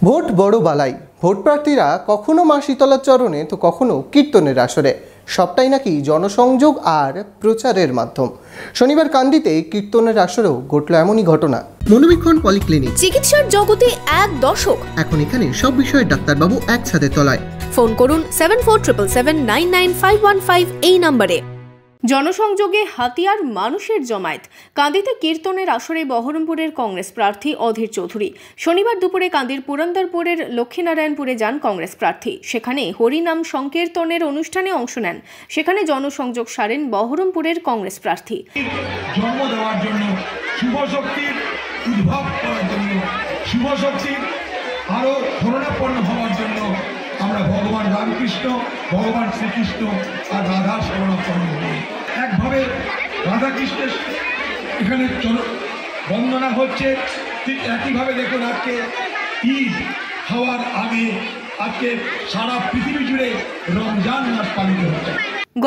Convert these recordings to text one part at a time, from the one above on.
Vote বড় বালাই। Vote প্রার্থীরা কখনো মা শীতলার চরণে তো কখনো কীর্তনের আসরে, সবটাই নাকি জনসংযোগ আর প্রচারের মাধ্যম। শনিবার কান্দিতে কীর্তনের আসরেও ঘটল এমনই ঘটনা। মনোবীক্ষণ পলিক্লিনিক, চিকিৎসার জগতে এক দশক। এখন এখানে সব বিষয়ে ডাক্তারবাবু একসাথে তলায়। ফোন করুন 7477799515 এই নম্বরে। জনসংযোগে হাতিয়ার মানুষের জমায়েত। কান্দিতে কীর্তনের আসরে বহরমপুরের কংগ্রেস প্রার্থী অধীর চৌধুরী। শনিবার দুপুরে কান্দির পুরন্দরপুরের লক্ষ্মীনারায়ণপুরে যান কংগ্রেস প্রার্থী। সেখানে হরিনাম সংকীর্তনের অনুষ্ঠানে অংশ নেন। সেখানে জনসংযোগ সারেন বহরমপুরের কংগ্রেস প্রার্থী। জন্ম দেওয়ার জন্য, শুভ শক্তির উদ্ভব করার জন্য, শুভ শক্তির আরো ধরনাপন্ন হওয়ার জন্য আমরা ভগবান রামকৃষ্ণ, ভগবান শ্রীকৃষ্ণ আর রাধা শরণাপন্ন হই। একভাবে রাধাকৃষ্ণের এখানে বন্দনা হচ্ছে, ঠিক একইভাবে দেখুন আজকে ঈদ হওয়ার আগে আজকে সারা পৃথিবী জুড়ে রমজান মাস পালিত হচ্ছে।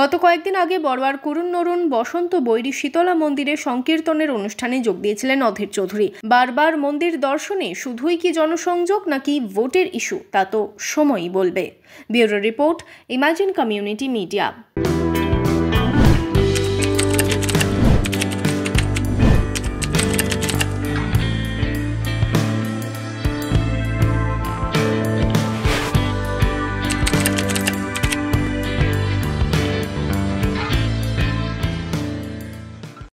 গত কয়েকদিন আগে বড়োয়ার কুরুন বসন্ত বৈরী শীতলা মন্দিরে সংকীর্তনের অনুষ্ঠানে যোগ দিয়েছিলেন অধীর চৌধুরী। বারবার মন্দির দর্শনে শুধুই কি জনসংযোগ নাকি ভোটের ইস্যু তা তো সময়ই বলবে। Bureau report, imagine community media.